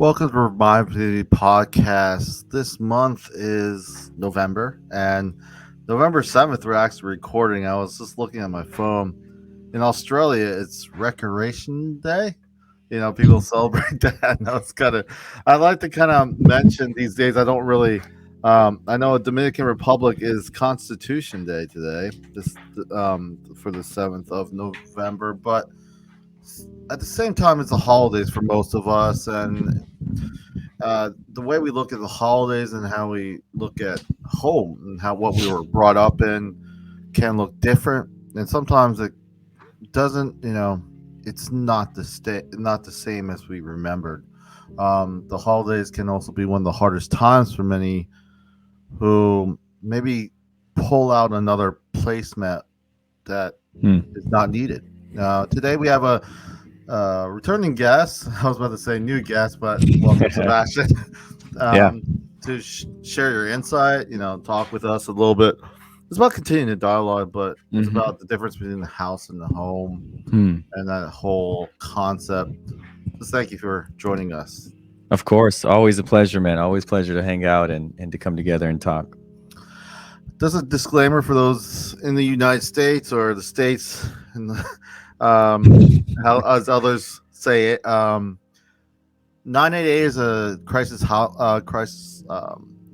Welcome to Revive Ministries Podcast. This month is November, and November 7th, we're actually recording. I was just looking at my phone. In Australia, it's Recreation Day. People celebrate that. No, it's kind of, I like to kind of mention these days. I don't really, I know Dominican Republic is Constitution Day today, for the 7th of November, but at the same time, it's the holidays for most of us, and the way we look at the holidays and how we look at home and how what we were brought up in can look different, and sometimes it doesn't. It's not the same as we remembered. The holidays can also be one of the hardest times for many who maybe pull out another placemat that is not needed. Today we have a returning guest. I was about to say new guest, but welcome, Sebastian. Yeah. To share your insight, talk with us a little bit. It's about continuing the dialogue, but it's about the difference between the house and the home and that whole concept. Just thank you for joining us. Of course. Always a pleasure, man. Always pleasure to hang out and to come together and talk. There's a disclaimer for those in the United States or the States, and how as others say it. 988 is a crisis,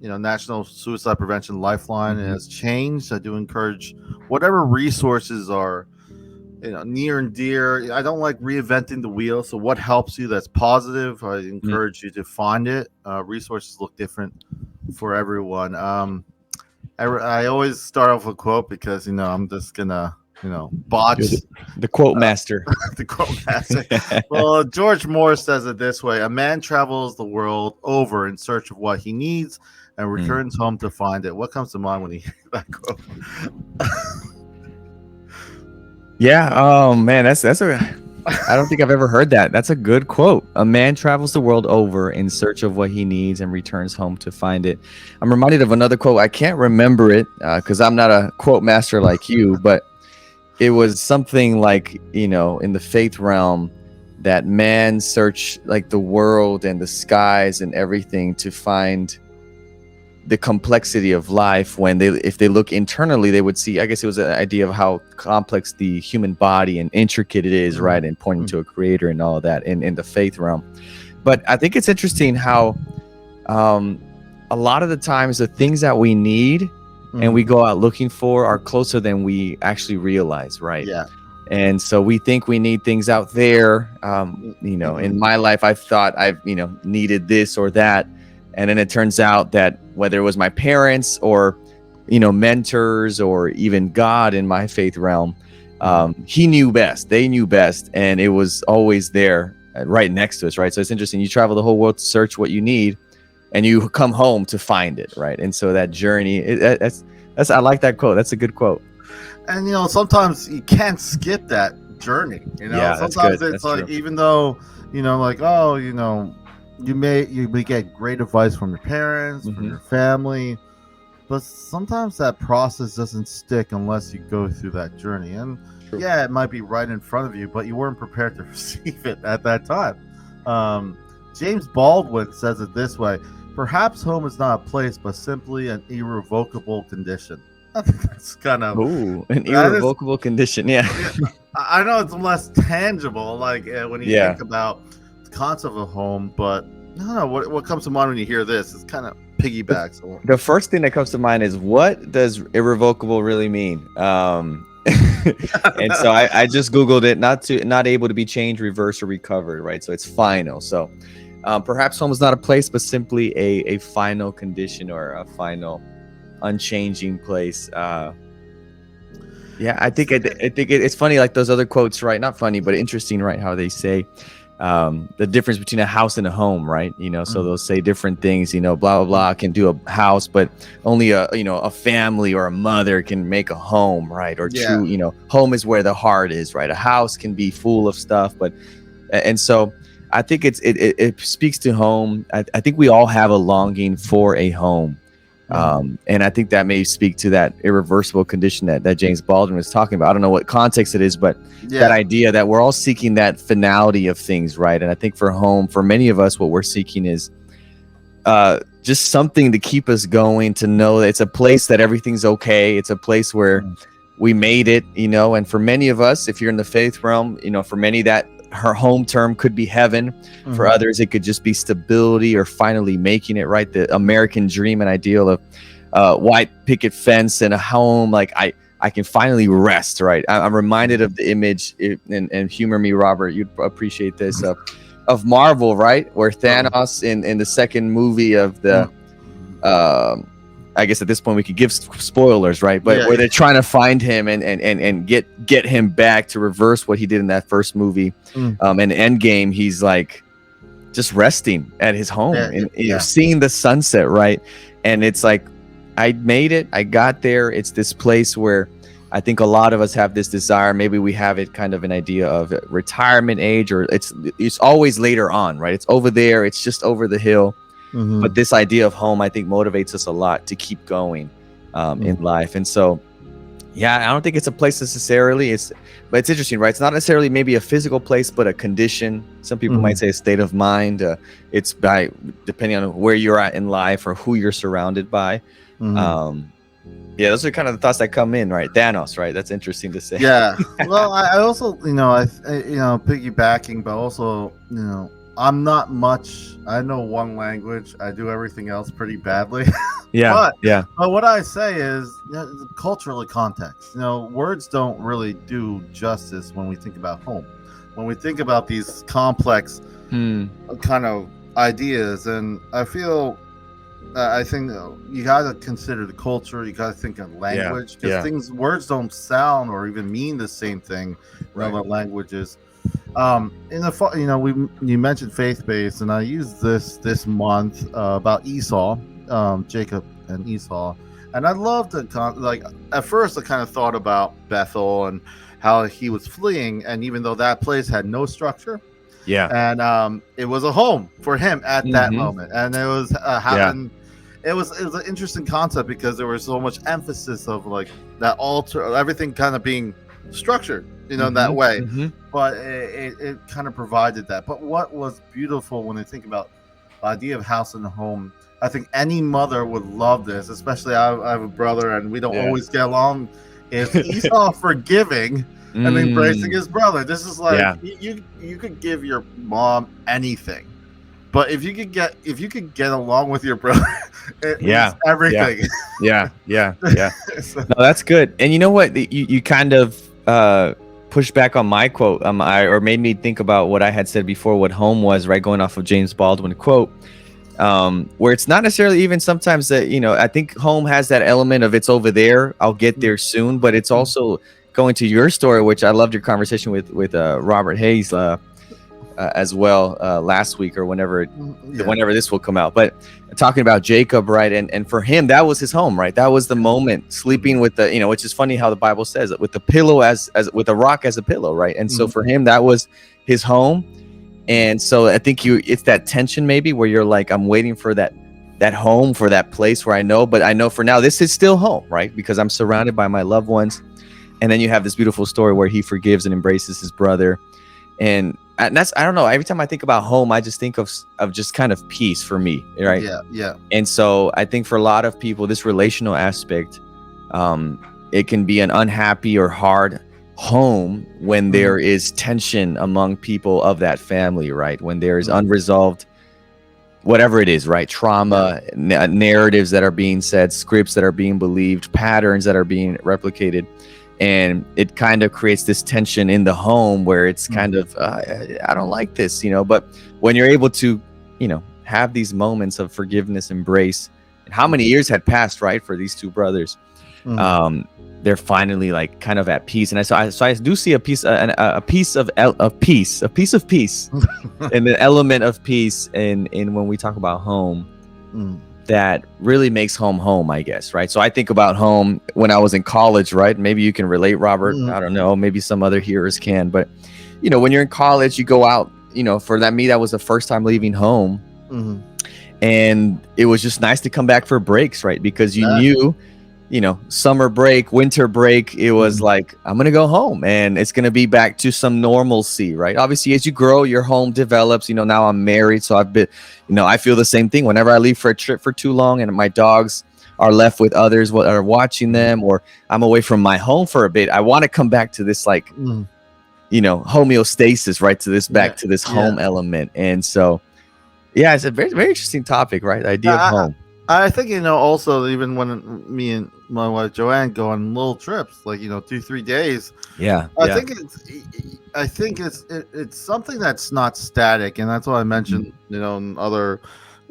National Suicide Prevention Lifeline, and it's changed. I do encourage whatever resources are, near and dear. I don't like reinventing the wheel. So what helps you that's positive, I encourage you to find it. Resources look different for everyone. I always start off with a quote because, I'm just going to, botch. The quote master. The quote master. Well, George Moore says it this way: a man travels the world over in search of what he needs and returns home to find it. What comes to mind when you hear that quote? Yeah. Oh man, that's I don't think I've ever heard that. That's a good quote. A man travels the world over in search of what he needs and returns home to find it. I'm reminded of another quote. I can't remember it because I'm not a quote master like you, but it was something like, in the faith realm, that man search like the world and the skies and everything to find the complexity of life. If they look internally, they would see, I guess it was an idea of how complex the human body and intricate it is, right? And pointing to a creator and all of that in the faith realm. But I think it's interesting how a lot of the times the things that we need and we go out looking for are closer than we actually realize, right? Yeah. And so we think we need things out there. In my life, I've thought I've, needed this or that. And then it turns out that whether it was my parents or, mentors or even God in my faith realm, he knew best. They knew best. And it was always there right next to us, right? So it's interesting. You travel the whole world to search what you need and you come home to find it, right? And so that journey, that's I like that quote. That's a good quote. And, sometimes you can't skip that journey, Yeah, sometimes that's it's true. like, even though, you may get great advice from your parents, from your family, but sometimes that process doesn't stick unless you go through that journey. And True. Yeah, it might be right in front of you, but you weren't prepared to receive it at that time. James Baldwin says it this way: perhaps home is not a place, but simply an irrevocable condition. I think that's kind of an irrevocable condition. Yeah. I know it's less tangible, like when you think about the concept of a home, but I don't know what comes to mind when you hear this. It's kind of piggybacks. The first thing that comes to mind is, what does irrevocable really mean? And so I just Googled it. Not able to be changed, reversed, or recovered, right? So it's final. So perhaps home is not a place, but simply a final condition or a final unchanging place. I think it's funny, like those other quotes, right? Not funny, but interesting, right? How they say the difference between a house and a home, right? So they'll say different things, blah blah blah can do a house, but only a family or a mother can make a home, right? Or true, home is where the heart is, right? A house can be full of stuff, and so I think it speaks to home. I think we all have a longing for a home. And I think that may speak to that irreversible condition that James Baldwin was talking about. I don't know what context it is, but that idea that we're all seeking that finality of things, right? And I think for home, for many of us, what we're seeking is just something to keep us going, to know that it's a place that everything's okay. It's a place where we made it, and for many of us, if you're in the faith realm, for many that her home term could be heaven. For others, it could just be stability or finally making it, right? The American dream and ideal of white picket fence and a home. Like I can finally rest, right? I'm reminded of the image, and humor me, Robert, you'd appreciate this, of Marvel, right? Where Thanos in the second movie of the, I guess at this point we could give spoilers, right? But where they're trying to find him and get him back to reverse what he did in that first movie. In Endgame, he's like just resting at his home and seeing the sunset, right? And it's like, I made it, I got there. It's this place where I think a lot of us have this desire. Maybe we have it kind of an idea of retirement age, or it's always later on, right? It's over there, it's just over the hill. But this idea of home, I think, motivates us a lot to keep going in life. And so, I don't think it's a place necessarily. But it's interesting, right? It's not necessarily maybe a physical place, but a condition. Some people might say a state of mind. It's by depending on where you're at in life or who you're surrounded by. Those are kind of the thoughts that come in, right? Thanos, right? That's interesting to say. Well, I also, piggybacking, but also, I'm not much. I know one language. I do everything else pretty badly. But what I say is, culturally context. Words don't really do justice when we think about home. When we think about these complex kind of ideas, and I think you got to consider the culture. You got to think of language, because words don't sound or even mean the same thing in other languages. You mentioned faith-based, and I used this month about Esau, Jacob and Esau, and I love at first I kind of thought about Bethel and how he was fleeing, and even though that place had no structure, and it was a home for him at that moment, and it was happened. It was an interesting concept because there was so much emphasis of like that altar, everything kind of being structured, in that way. But it kind of provided that. But what was beautiful when I think about the idea of house and home, I think any mother would love this, especially I have a brother and we don't always get along, is Esau forgiving and embracing his brother. This is like you could give your mom anything, but if you could get along with your brother, it means everything. So, no, that's good. And you know what, you kind of push back on my quote, or made me think about what I had said before, what home was, right? Going off of James Baldwin quote, where it's not necessarily even sometimes that, I think home has that element of it's over there, I'll get there soon, but it's also going to your story, which I loved your conversation with Robert Hayes as well last week or whenever this will come out, but talking about Jacob, right? And for him, that was his home, right? That was the moment, sleeping with the, which is funny how the Bible says with the pillow as with a rock as a pillow, right? And so for him, that was his home. And so I think it's that tension maybe where you're like, I'm waiting for that home, for that place where I know for now this is still home, right? Because I'm surrounded by my loved ones. And then you have this beautiful story where he forgives and embraces his brother. And that's, I don't know, every time I think about home, I just think of just kind of peace for me, right? And so I think for a lot of people, this relational aspect, it can be an unhappy or hard home when there is tension among people of that family, right? When there is unresolved, whatever it is, right? Trauma, narratives that are being said, scripts that are being believed, patterns that are being replicated. And it kind of creates this tension in the home where it's kind of, I don't like this, but when you're able to, have these moments of forgiveness, embrace, and how many years had passed, right? For these two brothers, they're finally like kind of at peace. And I do see a piece of peace and the element of peace in when we talk about home. That really makes home, I guess, right? So I think about home when I was in college, right? Maybe you can relate, Robert. I don't know. Maybe some other hearers can. But, when you're in college, you go out, for me, that was the first time leaving home. And it was just nice to come back for breaks, right? Because you Yeah. knew, summer break, winter break, it was like, I'm gonna go home and it's gonna be back to some normalcy, right? Obviously, as you grow, your home develops. Now I'm married, so I've been, I feel the same thing whenever I leave for a trip for too long and my dogs are left with others what are watching them, or I'm away from my home for a bit. I want to come back to this, like, Mm. homeostasis, right? To this, Yeah. back to this Yeah. home element. And so, yeah, it's a very, very interesting topic, right? The idea of I, home. I think also even when me and my wife Joanne go on little trips, like 2-3 days, Yeah, I yeah. think it's something that's not static, and that's what I mentioned, in other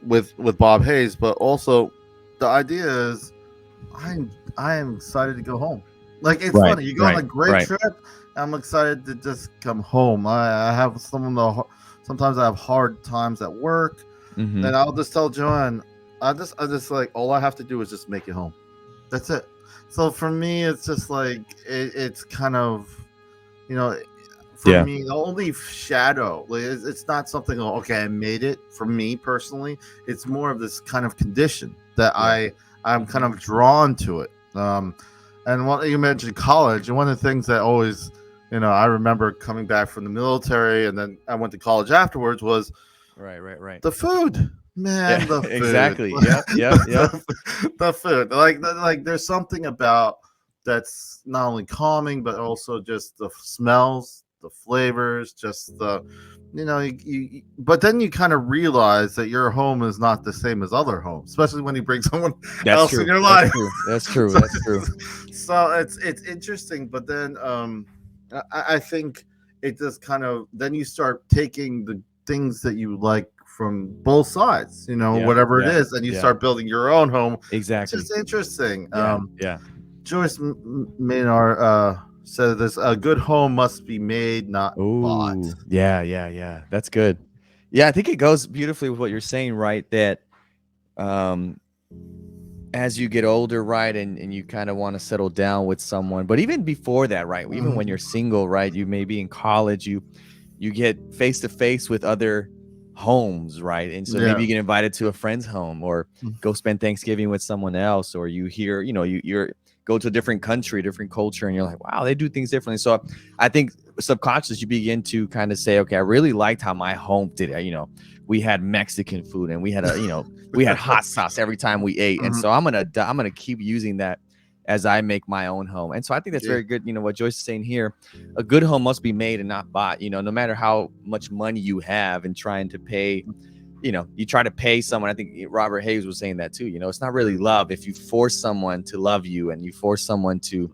with Bob Hayes. But also, the idea is, I am excited to go home. Like, it's Right, funny, you go on a right, great right. trip. I'm excited to just come home. I have sometimes I have hard times at work, Hmm. and I'll just tell Joanne, I just like, all I have to do is just make it home. That's it. So for me, it's just like it's kind of, you know, for Yeah, me, the only shadow, like, it's not something. Oh, okay, I made it. For me personally, it's more of this kind of condition that yeah. I'm kind of drawn to it. And what you mentioned college, and one of the things that always, I remember coming back from the military, and then I went to college afterwards, was Right, right, right. the food. Yeah, Man, the food. exactly. Yep, yep, yep. The food. Like there's something about that's not only calming, but also just the smells, the flavors, just but then you kind of realize that your home is not the same as other homes, especially when you bring someone That's else in true. your That's life. true. That's true. so, That's true. so it's interesting, but then I think it just kind of, then you start taking the things that you like from both sides, Yeah, whatever it yeah, is, and you yeah. start building your own home. It's Exactly. just interesting. Yeah, yeah. Joyce Maynard said this: a good home must be made, not bought. Ooh, yeah, yeah, yeah. That's good. Yeah, I think it goes beautifully with what you're saying, right? That um as you get older, right, and you kind of want to settle down with someone, but even before that, right, even when you're single, right, you may be in college, you get face to face with other homes, right, and so maybe Yeah. you get invited to a friend's home, or go spend Thanksgiving with someone else, or you hear, you're go to a different country, different culture, and you're like, wow, they do things differently. So I think subconscious, you begin to kind of say, okay, I really liked how my home did it. We had Mexican food, and we had we had hot sauce every time we ate. And so I'm gonna keep using that as I make my own home. And so I think that's Yeah. very good. What Joyce is saying here, a good home must be made and not bought. No matter how much money you have and trying to pay, you try to pay someone. I think Robert Hayes was saying that too. It's not really love if you force someone to love you and you force someone to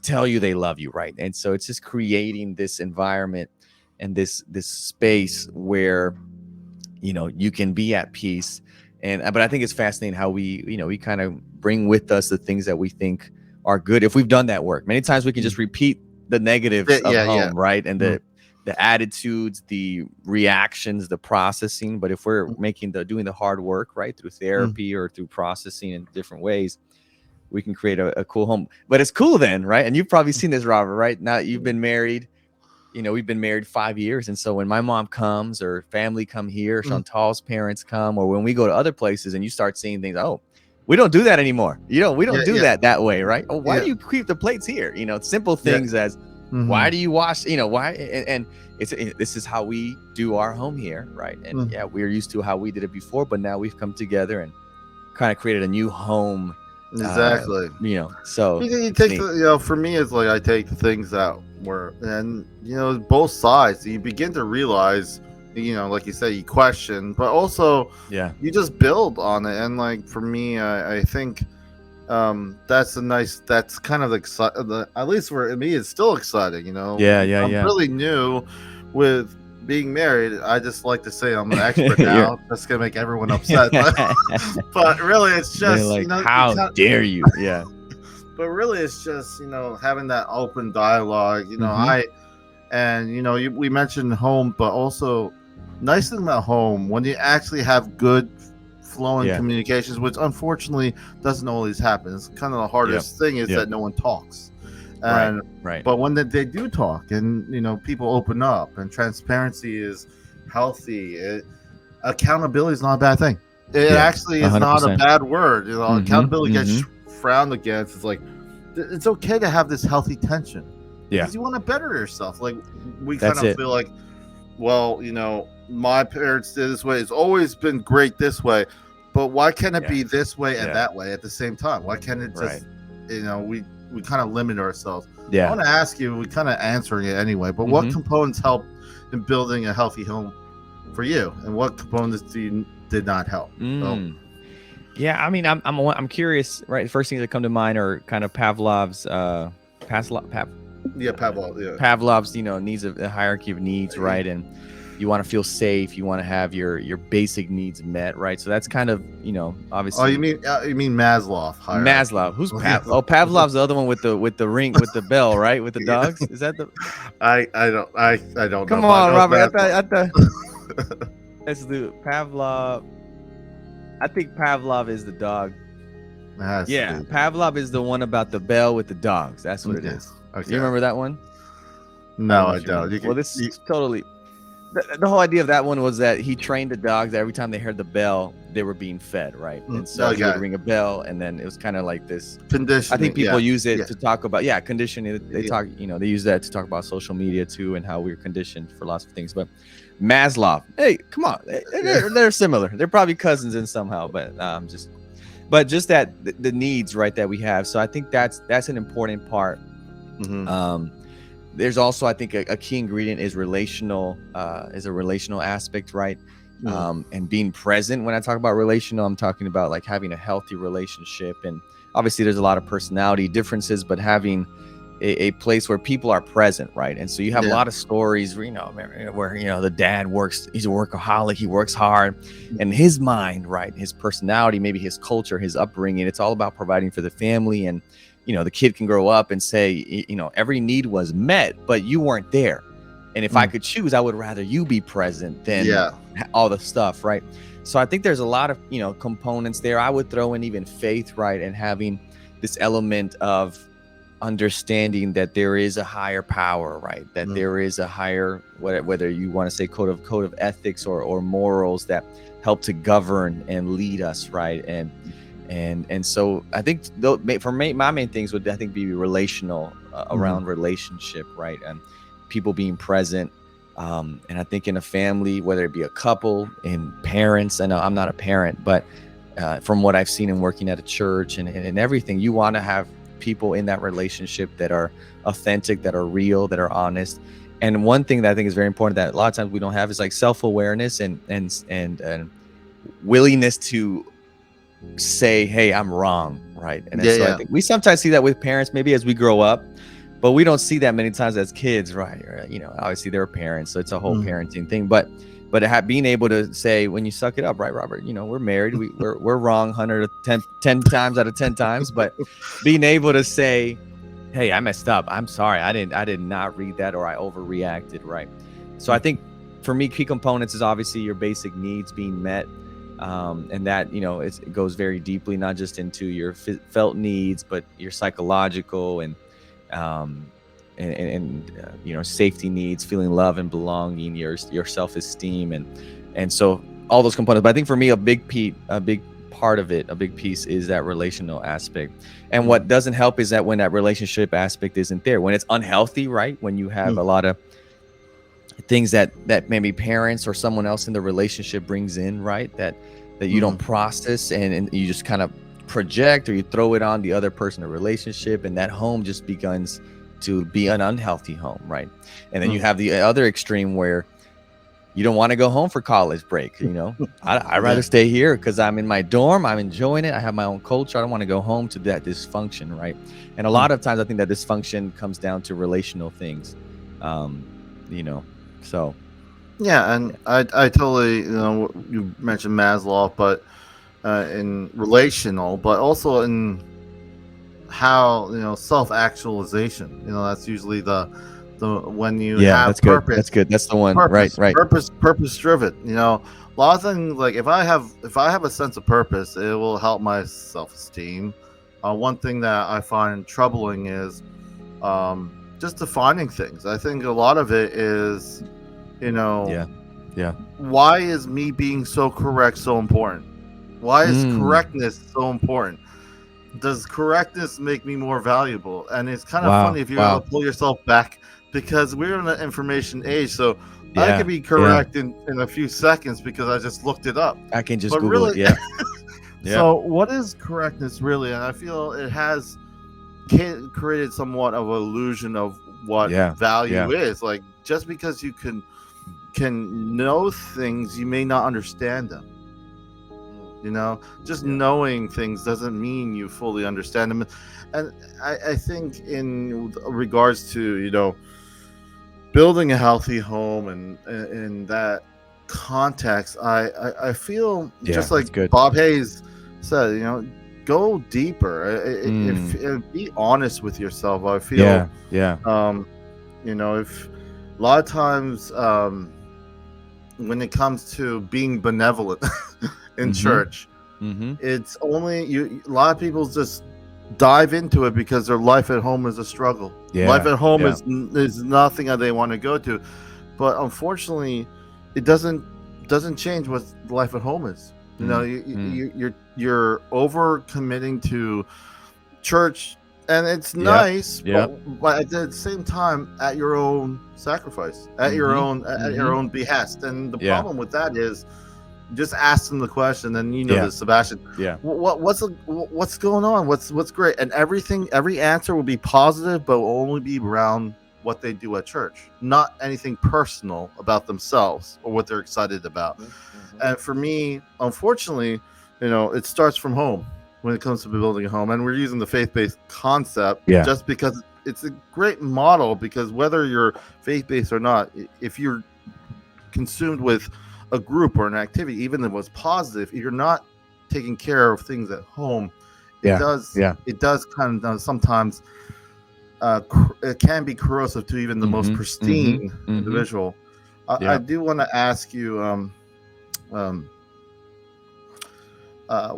tell you they love you, right? And so it's just creating this environment and this space where you can be at peace. And but I think it's fascinating how we kind of bring with us the things that we think are good. If we've done that work many times, we can just repeat the negatives of Yeah. home, right? And the attitudes, the reactions, the processing. But if we're doing the hard work, right, through therapy or through processing in different ways, we can create a cool home. But it's cool then, right? And you've probably seen this, Robert, right? Now you've been married, we've been married 5 years. And so when my mom comes, or family come here, Chantal's parents come, or when we go to other places and you start seeing things, oh, we don't do that anymore. We don't do that way, right? Oh, why do you keep the plates here? Simple things as, why do you wash, why? And this is how we do our home here, right? And yeah, we're used to how we did it before, but now we've come together and kind of created a new home. Exactly. So You take for me, it's like I take the things that were, and both sides. You begin to realize, like you say, you question, but also you just build on it. And like for me, I think that's kind of exciting. At least for me, it's still exciting. I'm really new with being married. I just like to say I'm an expert now. That's gonna make everyone upset, but really, it's just like, how dare you? Yeah. But really, it's just having that open dialogue. We mentioned home, but also nice thing about home, when you actually have good flowing communications, which unfortunately doesn't always happen. It's kind of the hardest thing is that no one talks. And right. But when they do talk, and people open up, and transparency is healthy, accountability is not a bad thing. It Yeah, actually is not a 100%. bad word. Mm-hmm, Accountability gets mm-hmm. frowned against. It's like it's okay to have this healthy tension Yeah, because you want to better yourself. Like we kind that's of it. feel like, well, my parents did this way. It's always been great this way, but why can't it Yeah, be this way and yeah, that way at the same time? Why can't it right. just, we kind of limit ourselves. I Yeah. want to ask you, we kind of answering it anyway, but what Mm-hmm. components help in building a healthy home for you, and what components did not help? So, Yeah, I mean, I'm curious, right? The first things that come to mind are kind of Pavlov's yeah, Pavlov, yeah. Pavlov's, needs of the hierarchy of needs, right? And you want to feel safe, you want to have your basic needs met, right? So that's kind of, Oh, obviously you mean Maslow hierarchy? Maslov. Who's Pav? Oh, Pavlov's the other one with the ring with the bell, right? With the Yeah. dogs. Is that the? I don't know. Come But I on, know Robert. Maslow. I thought let's do Pavlov. I think Pavlov is the dog. It has to Yeah, be. Pavlov is the one about the bell with the dogs. That's what it Okay. is. Okay. You remember that one? No, know I if you don't. remember. You Well, can, this is totally the whole idea of that one was that he trained the dogs that every time they heard the bell, they were being fed, right? And so he would ring a bell, and then it was kind of like this conditioning. I think people use it Yeah. to talk about conditioning. They talk, they use that to talk about social media too, and how we're conditioned for lots of things. But Maslow, hey, come on, they're similar. They're probably cousins in somehow, but just that the needs, right, that we have. So I think that's an important part. Mhm. There's also, I think, a key ingredient is relational, is a relational aspect, right? And being present. When I talk about relational, I'm talking about like having a healthy relationship. And obviously there's a lot of personality differences, but having a place where people are present, right? And so you have a lot of stories where, where the dad works, he's a workaholic, he works hard, and his mind, right, his personality, maybe his culture, his upbringing, it's all about providing for the family. And the kid can grow up and say, every need was met, but you weren't there. And if I could choose, I would rather you be present than all the stuff, right? So I think there's a lot of, components there. I would throw in even faith, right? And having this element of understanding that there is a higher power, right? That there is a higher, whether you want to say code of ethics or morals that help to govern and lead us, right? And so I think for me, my main things would, I think, be relational, around relationship, right? And people being present. And I think in a family, whether it be a couple and parents, I know I'm not a parent, but from what I've seen in working at a church and everything, you want to have people in that relationship that are authentic, that are real, that are honest. And one thing that I think is very important that a lot of times we don't have is like self-awareness and willingness to say, hey, I'm wrong, right? And so I think we sometimes see that with parents, maybe as we grow up, but we don't see that many times as kids, right? Or, obviously they're parents, so it's a whole parenting thing. But being able to say, when you suck it up, right, Robert? We're married, we're wrong 110 times out of 10 times, but being able to say, hey, I messed up, I'm sorry, I did not read that, or I overreacted, right? So I think for me, key components is obviously your basic needs being met. And that, it goes very deeply, not just into your felt needs, but your psychological and safety needs, feeling love and belonging, your self-esteem, and so all those components. But I think for me, a big part of it, a big piece, is that relational aspect. And what doesn't help is that when that relationship aspect isn't there, when it's unhealthy, right? When you have a lot of things that maybe parents or someone else in the relationship brings in, right? That you don't process, and you just kind of project, or you throw it on the other person in a relationship, and that home just begins to be an unhealthy home, right? And then you have the other extreme where you don't want to go home for college break. I'd rather stay here because I'm in my dorm, I'm enjoying it, I have my own culture, I don't want to go home to that dysfunction, right? And a lot of times I think that dysfunction comes down to relational things. So and I totally, you mentioned Maslow, but in relational, but also in how self-actualization. That's usually the when you have that's purpose. Good. That's good. That's the one. Purpose, Right. Purpose driven. A lot of things, like if I have a sense of purpose, it will help my self-esteem. One thing that I find troubling is just defining things. I think a lot of it is, Yeah. why is me being so correct so important? Why is Mm. correctness so important? Does correctness make me more valuable? And it's kind of funny Wow. if you're able Wow. to pull yourself back, because we're in an information age. So I could Yeah. be Yeah. correct in a few seconds because I just looked it up. I can just But Google it. really, Yeah. Yeah. so what is correctness really? And I feel it has created somewhat of an illusion of what Yeah. value Yeah. is. Like, just because you can know things, you may not understand them. Just Yeah. knowing things doesn't mean you fully understand them. And I think in regards to building a healthy home, and in that context, I feel Yeah. just That's like good. Bob Hayes said, go deeper. If, Mm. be honest with yourself. I feel Yeah. Yeah. if a lot of times, when it comes to being benevolent in Mm-hmm. church, Mm-hmm. it's only you. A lot of people just dive into it because their life at home is a struggle. Life Yeah. at home Yeah. is nothing that they want to go to, but unfortunately, it doesn't change what life at home is. Mm. You're over committing to church, and it's Yep. nice, Yep. but at the same time, at your own sacrifice, Mm-hmm. at Mm-hmm. your own behest. And the Yeah. problem with that is, just ask them the question, and Yeah. this, Sebastian. Yeah. What's going on? What's great? And every answer will be positive, but will only be around what they do at church, not anything personal about themselves or what they're excited about. Mm-hmm. And for me, unfortunately, it starts from home when it comes to building a home. And we're using the faith-based concept Yeah. just because it's a great model, because whether you're faith-based or not, if you're consumed with a group or an activity, even if it was positive, if you're not taking care of things at home, it Yeah. does Yeah. it does kind of sometimes, it can be corrosive to even the most Mm-hmm. Mm-hmm. pristine Mm-hmm. individual. I Yeah. do want to ask you, um, uh,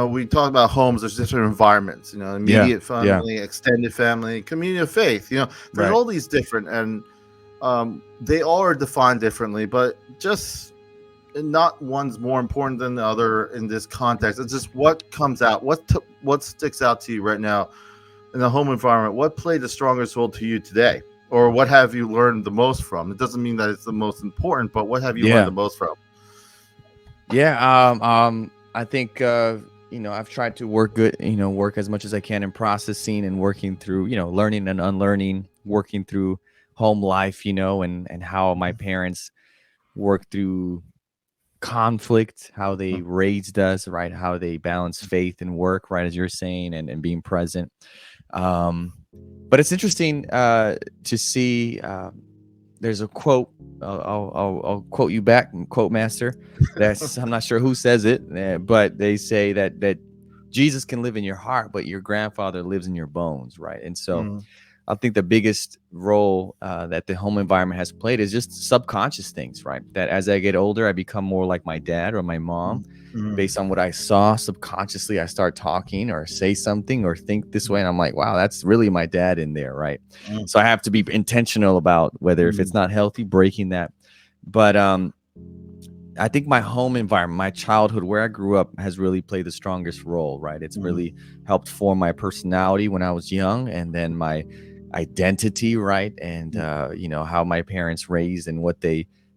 we talk about homes. There's different environments. Yeah. Immediate Yeah. family, extended family, community of faith. There's Right. all these different, and they all are defined differently, but just not one's more important than the other in this context. It's just what comes out, what sticks out to you right now in the home environment. What played the strongest role to you today, or what have you learned the most from? It doesn't mean that it's the most important, but what have you learned Yeah. the most from? Yeah. I think I've tried to work as much as I can in processing and working through, learning and unlearning, working through home life, and how my parents work through conflict, how they raised us, right? How they balance faith and work, right, as you're saying, and being present. But it's interesting to see. There's a quote. I'll quote you back, quote master. I'm not sure who says it, but they say that Jesus can live in your heart, but your grandfather lives in your bones, right? And so Mm, I think the biggest role that the home environment has played is just subconscious things, right? That as I get older, I become more like my dad or my mom. mm, Based on what I saw subconsciously, I start talking or say something or think this way. And I'm like, wow, that's really my dad in there, right? mm, So I have to be intentional about whether if it's mm, not healthy, breaking that. But I think my home environment, my childhood, where I grew up, has really played the strongest role, right? It's mm, really helped form my personality when I was young, and then my identity, right? And how my parents raised and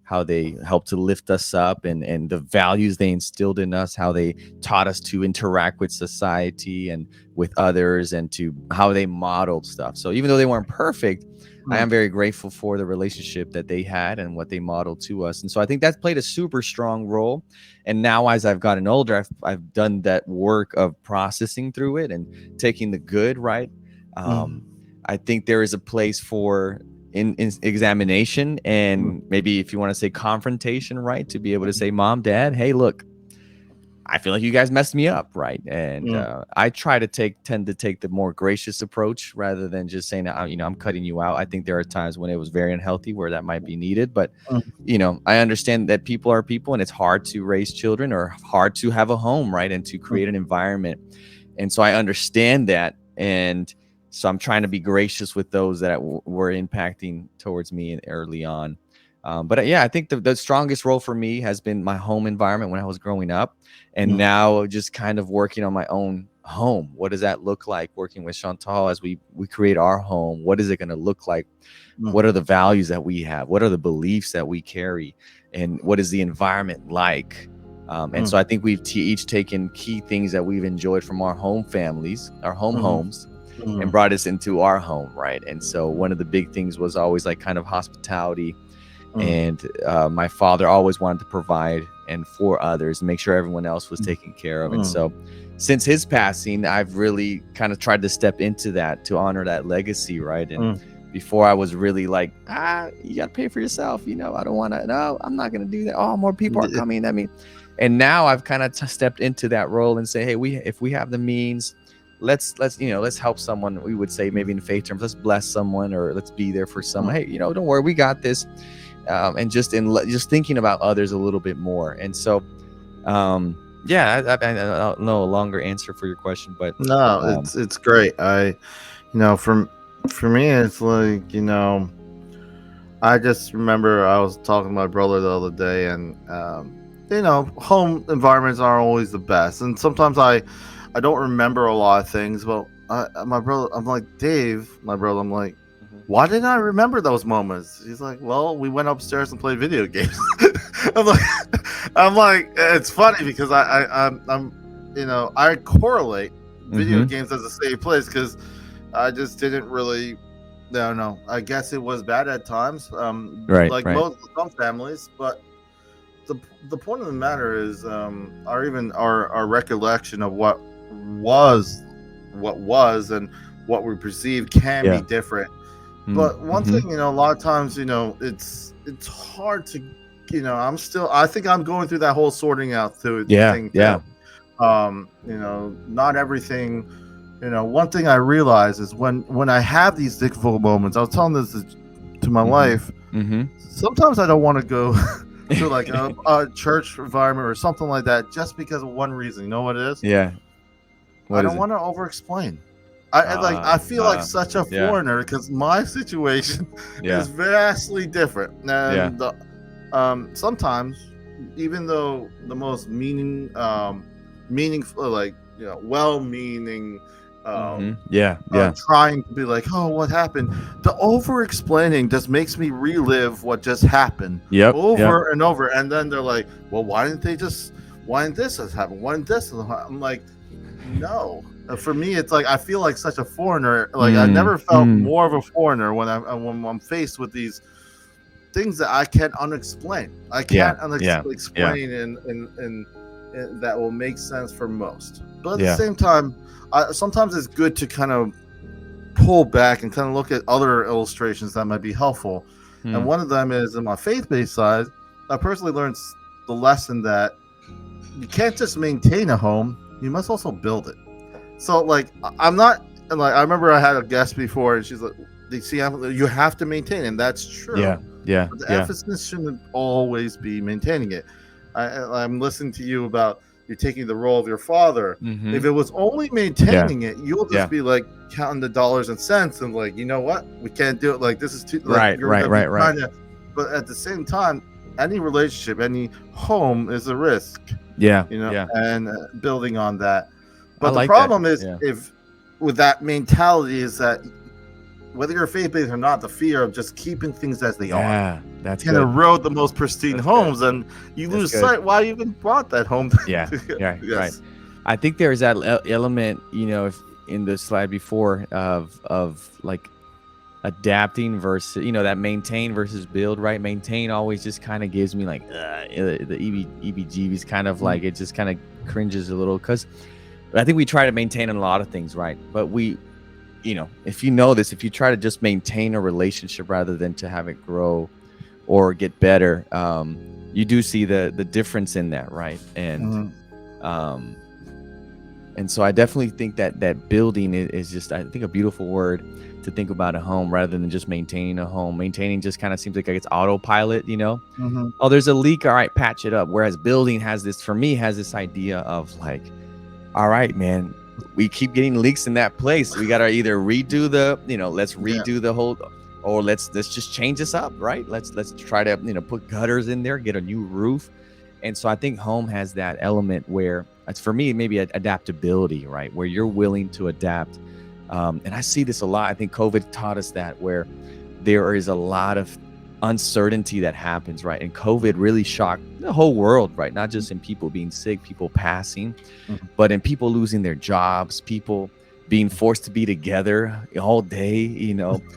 how they helped to lift us up, and the values they instilled in us, how they taught us to interact with society and with others, and to how they modeled stuff. So even though they weren't perfect, I mm, am very grateful for the relationship that they had and what they modeled to us. And so I think that's played a super strong role. And now, as I've gotten older, I've done that work of processing through it and taking the good, right? mm, I think there is a place for in examination, mm, and maybe, if you want to say, confrontation, right? To be able to say, Mom, Dad, hey, look, I feel like you guys messed me up, right? And mm, I tend to take the more gracious approach rather than just saying, I'm cutting you out. I think there are times when it was very unhealthy where that might be needed, but I understand that people are people, and it's hard to raise children or hard to have a home, right? And to create an environment. And so I understand that. And so I'm trying to be gracious with those that were impacting towards me early on. But yeah, I think the strongest role for me has been my home environment when I was growing up, and Mm, now just kind of working on my own home. What does that look like working with Chantal as we create our home? What is it going to look like? mm, What are the values that we have? What are the beliefs that we carry? And what is the environment like? And mm, so I think we've each taken key things that we've enjoyed from our home families, our home mm, homes, and mm, brought us into our home, right? And so one of the big things was always like kind of hospitality, mm, and my father always wanted to provide and for others and make sure everyone else was taken care of. And mm, so since his passing, I've really kind of tried to step into that to honor that legacy, right? And mm. before I was really like, you gotta pay for yourself, I don't want to, no, I'm not gonna do that. Oh, more people are coming at me. And now I've kind of stepped into that role and say, hey, if we have the means, let's help someone. We would say maybe in faith terms, let's bless someone, or let's be there for someone. Hey, don't worry, we got this. And just thinking about others a little bit more. And so yeah, I don't know a longer answer for your question, but No, it's great. For me, it's like, I just remember I was talking to my brother the other day, and home environments aren't always the best, and sometimes I don't remember a lot of things. But my brother, I'm like, Dave, my brother, I'm like, why didn't I remember those moments? He's like, well, we went upstairs and played video games. I'm like, it's funny because I correlate video games as a safe place because I just didn't really. No, no. I guess it was bad at times. Right, like right. some families, but the point of the matter is, our recollection of what was, and what we perceive can be different. But one thing, a lot of times, it's hard to, I think I'm going through that whole sorting out thing too. Not everything. One thing I realize is when I have these difficult moments, I was telling this to my wife. Sometimes I don't want to go to like a church environment or something like that, just because of one reason. You know what it is? Yeah. I don't want to over-explain. I feel like such a foreigner because my situation is vastly different. And sometimes, even though the most meaningful, like, well-meaning, trying to be like, oh, what happened? The over-explaining just makes me relive what just happened over and over. And then they're like, well, why didn't this happen? Why didn't this happen? I'm like, no. For me, it's like I feel like such a foreigner. Like I never felt more of a foreigner when I'm faced with these things that I can't unexplain. I can't explain and that will make sense for most. But at the same time, sometimes it's good to kind of pull back and kind of look at other illustrations that might be helpful. And one of them is in my faith-based side. I personally learned the lesson that you can't just maintain a home; you must also build it. So, like, I'm not like, I remember I had a guest before, and she's like, you have to maintain, and that's true. But the emphasis shouldn't always be maintaining it. I'm listening to you about you taking the role of your father. If it was only maintaining it, you'll just be like counting the dollars and cents and like, you know what, we can't do it. Like, this is too like, right. But at the same time, any relationship, any home is a risk. And building on that. But the problem is, if with that mentality, is that whether you're faith-based or not, the fear of just keeping things as they are can erode the most pristine homes, and you lose sight why you even brought that home. Right. I think there's that element, if in the slide before of like adapting versus, that maintain versus build, right? Maintain always just kind of gives me like the EBGBs, kind of like it just kind of cringes a little, because I think we try to maintain a lot of things, right? But we, if you try to just maintain a relationship rather than to have it grow or get better, you do see the difference in that, right? And and so I definitely think that building is just, I think, a beautiful word to think about a home rather than just maintaining a home. Maintaining just kind of seems like it's autopilot, Oh, there's a leak, all right, patch it up. Whereas building has this idea of like, all right, man, we keep getting leaks in that place. We got to either redo let's redo the whole, or let's just change this up, right? Let's try to, put gutters in there, get a new roof. And so I think home has that element where it's, for me, maybe adaptability, right? Where you're willing to adapt. And I see this a lot. I think COVID taught us that, where there is a lot of uncertainty that happens, right? And COVID really shocked the whole world, right? Not just in people being sick, people passing, but in people losing their jobs, people being forced to be together all day,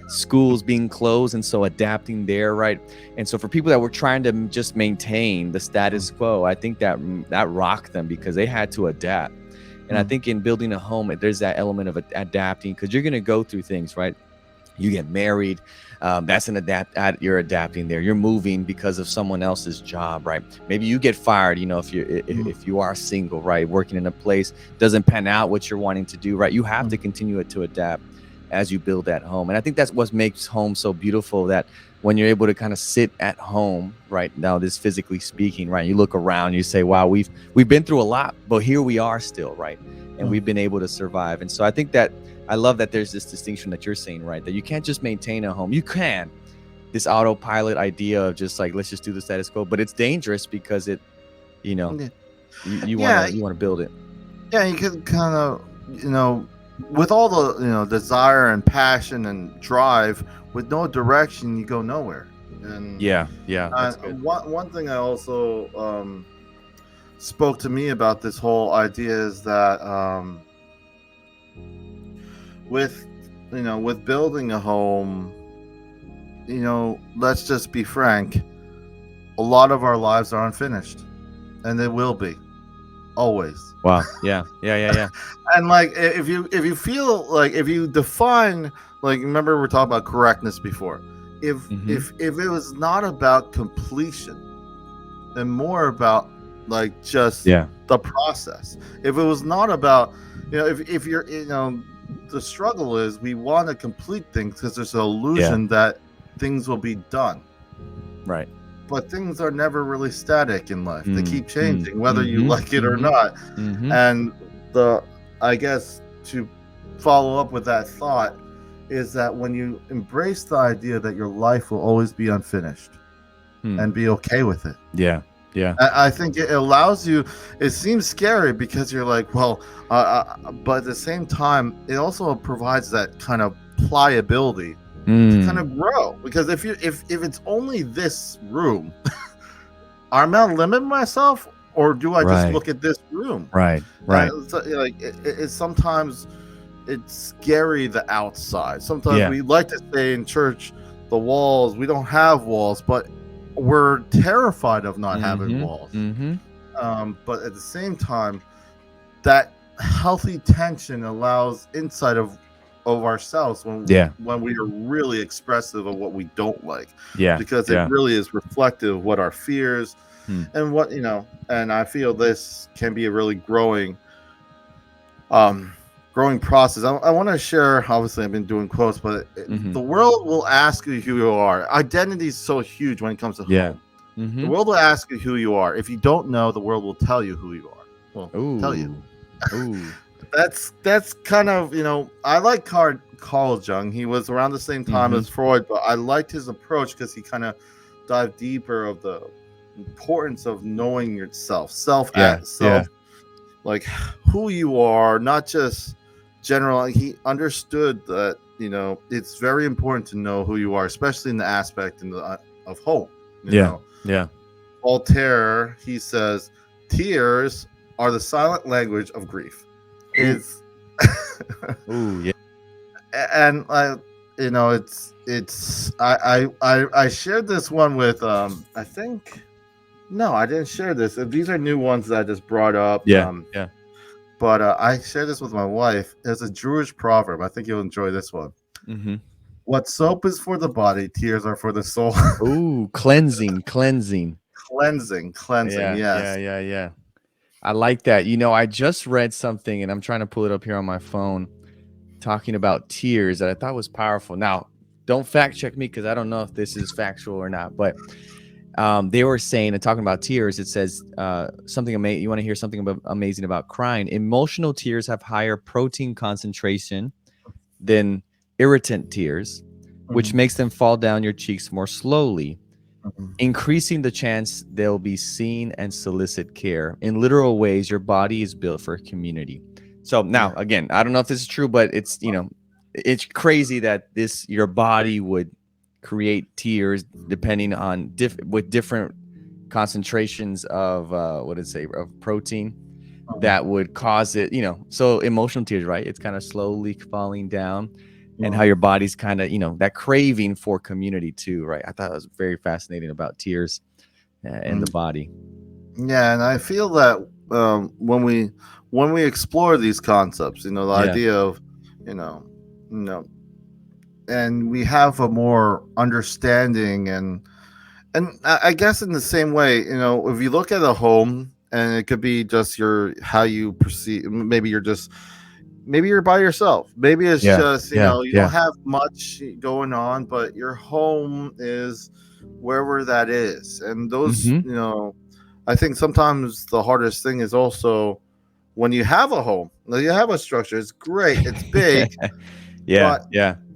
schools being closed. And so adapting there, right? And so for people that were trying to just maintain the status quo, I think that rocked them because they had to adapt. And I think in building a home, there's that element of adapting, because you're going to go through things, right? You get married, that's you're adapting there. You're moving because of someone else's job, right? Maybe you get fired, if you are single, right? Working in a place doesn't pan out what you're wanting to do, right? You have to continue to adapt as you build that home. And I think that's what makes home so beautiful, that when you're able to kind of sit at home right now, this physically speaking, right? You look around, you say, wow, we've been through a lot, but here we are still, right? And we've been able to survive. And so I think that I love that there's this distinction that you're saying, right? That you can't just maintain a home. You can, this autopilot idea of just like, let's just do the status quo, but it's dangerous because it, you want to build it. Yeah, you can kind of, with all the, desire and passion and drive, with no direction, you go nowhere. And that's good. One thing I also spoke to me about this whole idea is that with building a home, let's just be frank, a lot of our lives are unfinished, and they will be always. Wow. Yeah. And like, if you feel like, if you define, like, remember we're talking about correctness before, if it was not about completion and more about like just the process, if it was not about, if you're, the struggle is we want to complete things because there's an illusion that things will be done, right? But things are never really static in life. They keep changing, whether you like it or not. And I guess to follow up with that thought is that when you embrace the idea that your life will always be unfinished and be okay with it. I think it allows you, it seems scary because you're like, well, but at the same time, it also provides that kind of pliability to kind of grow. Because if it's only this room, am I limiting myself, or do I just look at this room? Right. So, like it's sometimes it's scary, the outside. Sometimes we like to say in church, the walls. We don't have walls, but we're terrified of not having walls. But at the same time, that healthy tension allows insight of ourselves when we are really expressive of what we don't like. Because it really is reflective of what our fears and what, and I feel this can be a really growing process. I want to share, obviously I've been doing quotes, but the world will ask you who you are. Identity is so huge when it comes to home. The world will ask you who you are. If you don't know, the world will tell you who you are. Tell you. That's kind of, I like Carl Jung. He was around the same time as Freud, but I liked his approach because he kind of dived deeper of the importance of knowing yourself, self, like who you are, not just general. He understood that, it's very important to know who you are, especially in the aspect of hope. Voltaire, he says, tears are the silent language of grief. Is and it's I shared this one with I think, no, I didn't share this. These are new ones that I just brought up. But I shared this with my wife. It's a Jewish proverb. I think you'll enjoy this one. What soap is for the body, tears are for the soul. Ooh, cleansing. Cleansing. Yes. Yeah. I like that. I just read something, and I'm trying to pull it up here on my phone, talking about tears that I thought was powerful. Now, don't fact check me because I don't know if this is factual or not, but they were saying, and talking about tears, it says something amazing. You want to hear something amazing about crying? Emotional tears have higher protein concentration than irritant tears, which makes them fall down your cheeks more slowly, Mhm. increasing the chance they'll be seen and solicit care. In literal ways, your body is built for community. So now, Yeah. again, I don't know if this is true, but it's, it's crazy that your body would create tears depending on with different concentrations of what did it say, of protein that would cause it, so emotional tears, right? It's kind of slowly falling down, and how your body's kind of, that craving for community too, right? I thought it was very fascinating about tears in the body. Yeah, and I feel that when we explore these concepts, the idea of, you know, you know, and we have a more understanding, and I guess in the same way, if you look at a home, and it could be just how you perceive. Maybe you're by yourself. Maybe it's just you don't have much going on, but your home is wherever that is, and those I think sometimes the hardest thing is also when you have a home, you have a structure. It's great, it's big, but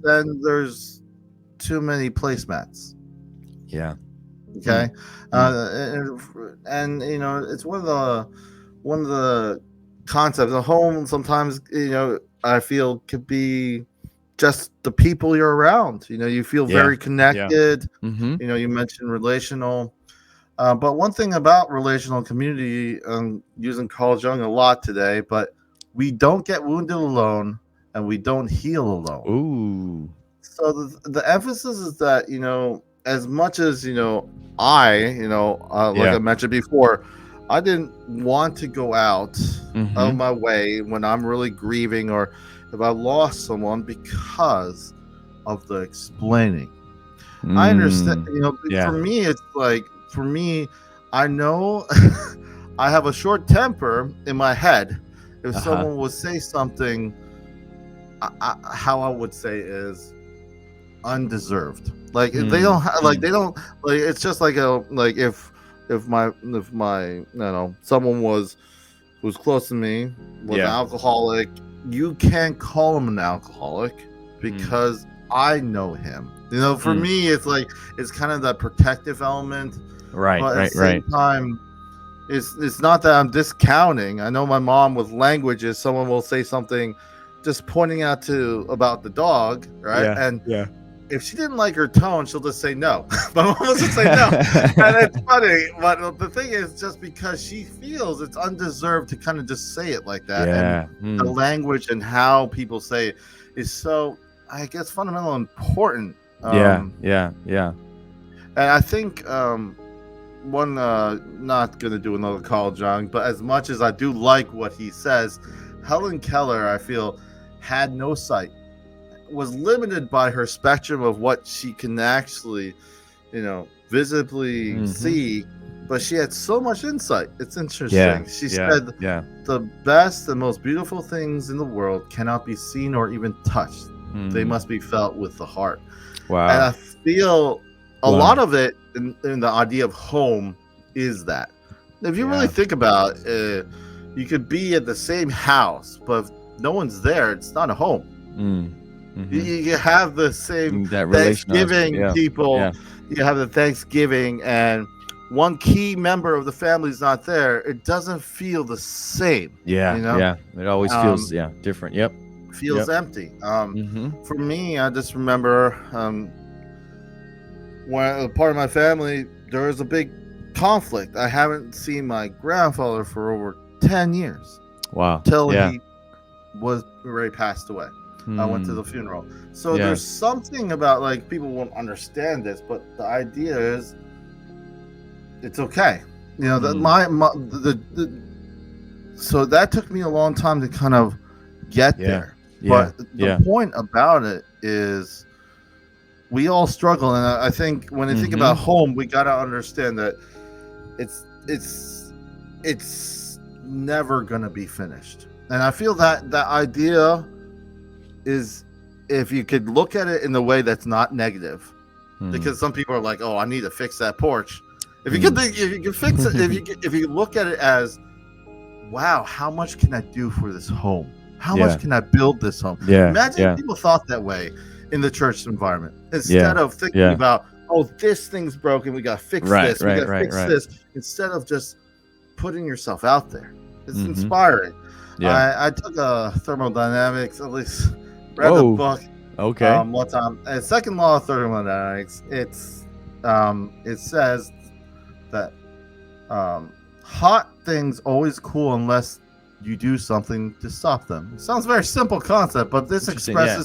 then there's too many placemats. Okay. And it's one of the concepts. A home sometimes, I feel could be just the people you're around. You feel very connected. You mentioned relational. But one thing about relational community, using Carl Jung a lot today, but we don't get wounded alone, and we don't heal alone. Ooh. So the emphasis is that, as much as, I mentioned before, I didn't want to go out of my way when I'm really grieving, or if I lost someone, because of the explaining. I understand, for me, it's like, I know I have a short temper in my head. If someone would say something, how I would say is undeserved. Like they don't it's just like if my someone who's close to me was an alcoholic, you can't call him an alcoholic because I know him. For me, it's like, it's kind of that protective element, right? But at the same time, it's not that I'm discounting. I know my mom with languages, someone will say something just pointing out about the dog, right? And if she didn't like her tone, she'll just say no. My mom will just say no. And it's funny, but the thing is, just because she feels it's undeserved to kind of just say it like that, and the language and how people say it is so, I guess, fundamental important. And I think not gonna do another Carl Jung, but as much as I do like what he says, Helen Keller, I feel, had no sight, was limited by her spectrum of what she can actually, visibly see, but she had so much insight. It's interesting. She said the best and most beautiful things in the world cannot be seen or even touched. They must be felt with the heart. Wow. And I feel a lot of it in the idea of home is that. If you really think about it, you could be at the same house, but if no one's there, it's not a home. You have the same Thanksgiving people. You have the Thanksgiving, and one key member of the family is not there. It doesn't feel the same. It always feels different. Feels empty. For me, I just remember when a part of my family, there was a big conflict. I haven't seen my grandfather for over 10 years. Wow. Till he was already passed away. I went to the funeral. So there's something about, like, people won't understand this, but the idea is it's okay. So that took me a long time to kind of get there. But the point about it is we all struggle, and I think when you think about home, we got to understand that it's never going to be finished. And I feel that idea is, if you could look at it in the way that's not negative, because some people are like, "Oh, I need to fix that porch." If you could if you could fix it, if you look at it as, "Wow, how much can I do for this home? How much can I build this home?" Imagine if people thought that way. in the church environment Yeah. instead of thinking Yeah. about, oh, this thing's broken, we got to fix Right. this, we Right. got to Right. fix Right. this, instead of just putting yourself out there. It's Mm-hmm. inspiring. Yeah. I took a thermodynamics, at least read the Whoa. book Okay. one time. And second law of thermodynamics, it says that hot things always cool unless you do something to stop them. It sounds very simple concept, but this Interesting, yeah.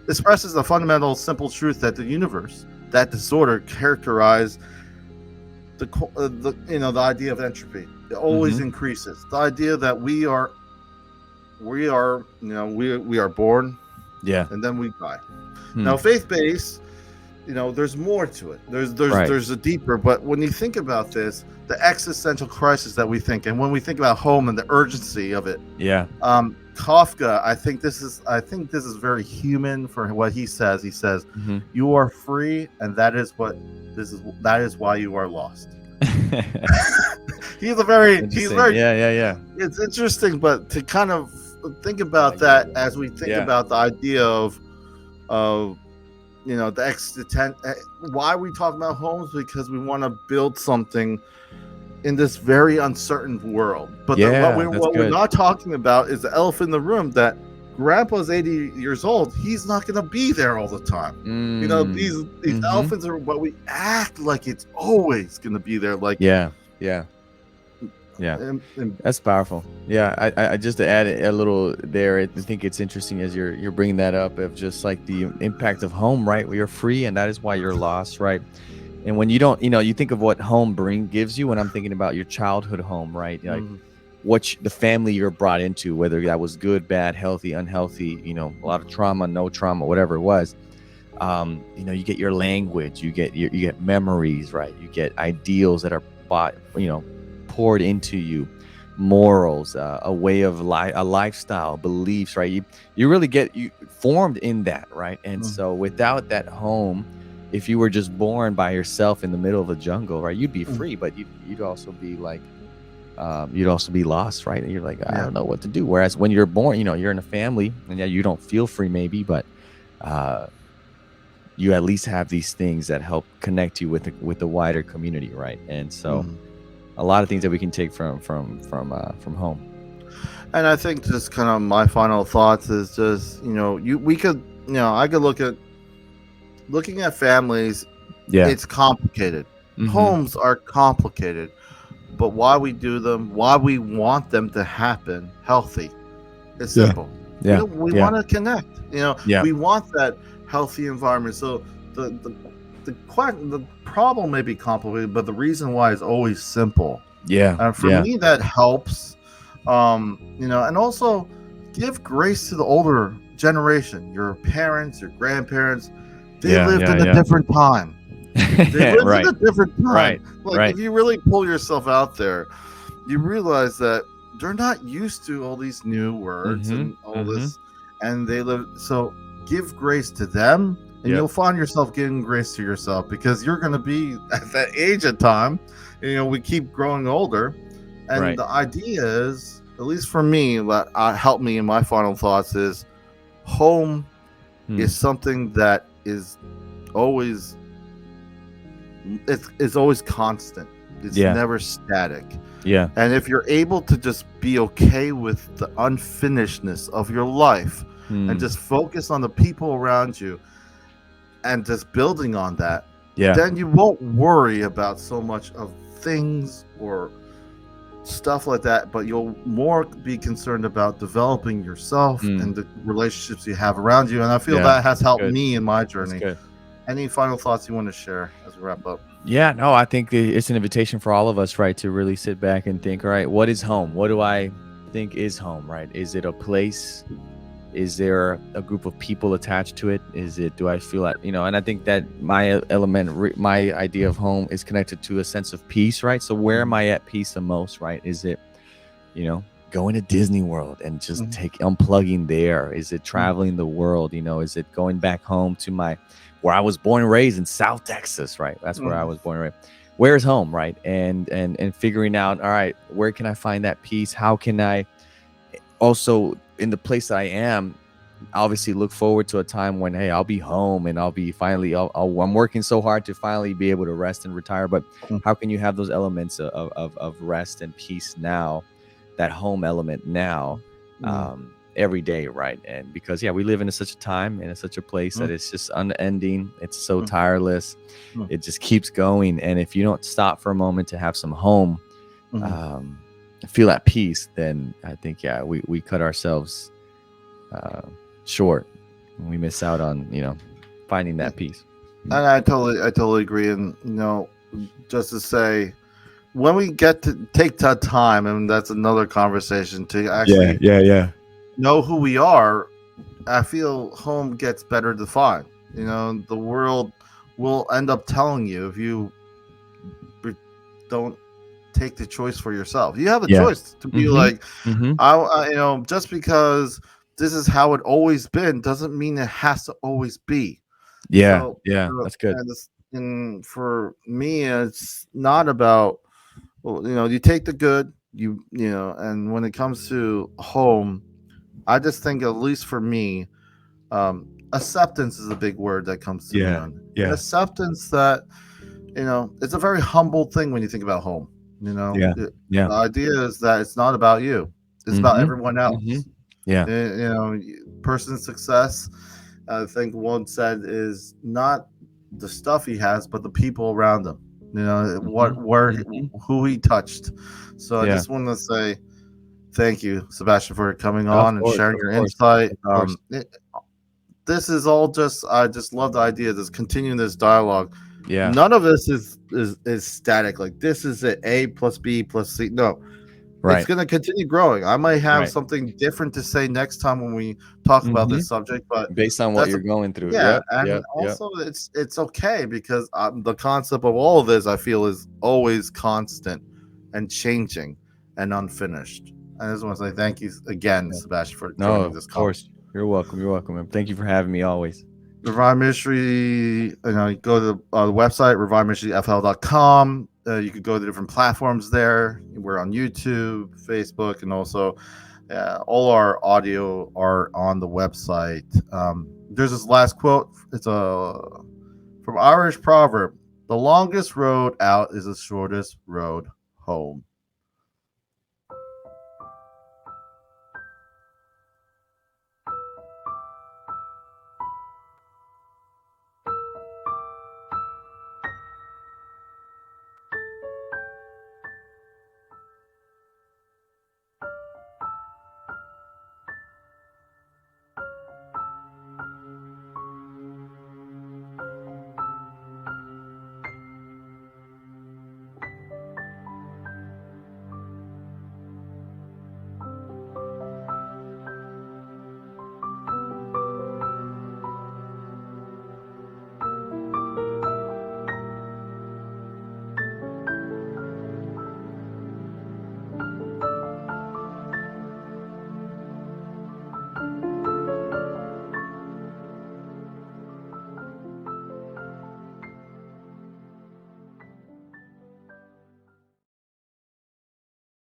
expresses the fundamental simple truth that the universe, that disorder characterize the idea of entropy. It always increases. The idea that we are born, Yeah. and then we die. Now, faith-based, there's more to it. There's a deeper. But when you think about this, the existential crisis that we think, and when we think about home and the urgency of it, Yeah. Kafka, I think this is very human for what he says. He says, "You are free, and that is why you are lost." He's very yeah. It's interesting, but to kind of think about that as we think about the idea of the why we talk about homes, because we want to build something in this very uncertain world. But what we're not talking about is the elephant in the room, that grandpa's 80 years old. He's not going to be there all the time. These elephants are, but we act like it's always going to be there. Like, yeah. That's powerful. Yeah. I just to add a little there, I think it's interesting as you're bringing that up, of just like the impact of home, right? Where you're free, and that is why you're lost, right? And when you don't, you think of what home gives you, when I'm thinking about your childhood home, right? Like the family you're brought into, whether that was good, bad, healthy, unhealthy, a lot of trauma, no trauma, whatever it was. You get your language, you get memories, right? You get ideals that are poured into you, morals, a way of life, a lifestyle, beliefs, right? You really get formed in that, right? And so without that home, if you were just born by yourself in the middle of a jungle, right, you'd be free, but you'd also be like, you'd also be lost, right? And you're like, I don't know what to do. Whereas when you're born, you're in a family, and you don't feel free maybe, but you at least have these things that help connect you with the wider community, right? And so a lot of things that we can take from home. And I think just kind of my final thoughts is just, I could looking at families. Yeah. It's complicated. Homes are complicated, but why we do them, why we want them to happen healthy, it's simple. Yeah. We want to connect. We want that healthy environment. So the problem may be complicated, but the reason why is always simple. Yeah. And for me, that helps. And also give grace to the older generation, your parents, your grandparents. They lived in a different time. They lived in a different time. If you really pull yourself out there, you realize that they're not used to all these new words and all this, and they live. So give grace to them, and you'll find yourself giving grace to yourself, because you're going to be at that age of time. We keep growing older, and the idea is, at least for me, that helped me in my final thoughts, is home is something that is always always constant. It's never static. Yeah. And if you're able to just be okay with the unfinishedness of your life and just focus on the people around you and just building on that, then you won't worry about so much of things or stuff like that, but you'll more be concerned about developing yourself and the relationships you have around you. And I feel that has helped me in my journey. Any final thoughts you want to share as we wrap up? Yeah, no, I think it's an invitation for all of us, right, to really sit back and think, all right, what is home? What do I think is home, right? Is it a place? Is there a group of people attached to it? Do I feel like, and I think that my idea of home is connected to a sense of peace, right? So where am I at peace the most, right? Is it, going to Disney World and just unplugging there? Is it traveling the world? Is it going back home to where I was born and raised in South Texas, right? That's where I was born and raised. Where's home, right? And figuring out, all right, where can I find that peace? How can I also, in the place that I am, obviously look forward to a time when, hey, I'll be home and I'll be finally, I'm working so hard to finally be able to rest and retire. But how can you have those elements of rest and peace now, that home element now, every day, right? And because, yeah, we live in such a time and in such a place that it's just unending. It's so tireless. It just keeps going. And if you don't stop for a moment to have some home, feel at peace, then I think, yeah, we cut ourselves short. We miss out on, finding that peace. And I totally agree. And just to say, when we get to take that time, and that's another conversation, to actually know who we are, I feel home gets better defined. The world will end up telling you if you don't take the choice for yourself. You have a choice to be like, just because this is how it always been doesn't mean it has to always be. That's good. And for me, it's not about, you take the good, and when it comes to home, I just think, at least for me, acceptance is a big word that comes to mind. Acceptance that, it's a very humble thing when you think about home. The idea is that it's not about you, it's about everyone else. Person's success, I think one said, is not the stuff he has, but the people around him. Who he touched. So I just want to say thank you, Sebastian, for coming on and sharing your insight. This is all I just love the idea of this continuing this dialogue. None of this is static. Like, this is A plus B plus C. No. It's going to continue growing. I might have something different to say next time when we talk about this subject, but based on what you're going through. Also it's okay, because the concept of all of this, I feel, is always constant and changing and unfinished. I just want to say thank you again, Sebastian, for joining this call. Of course. You're welcome. And thank you for having me always. Revive Ministry, you go to the website, reviveministryfl.com. You could go to the different platforms there. We're on YouTube, Facebook, and also all our audio are on the website. There's this last quote. It's from Irish proverb: "The longest road out is the shortest road home."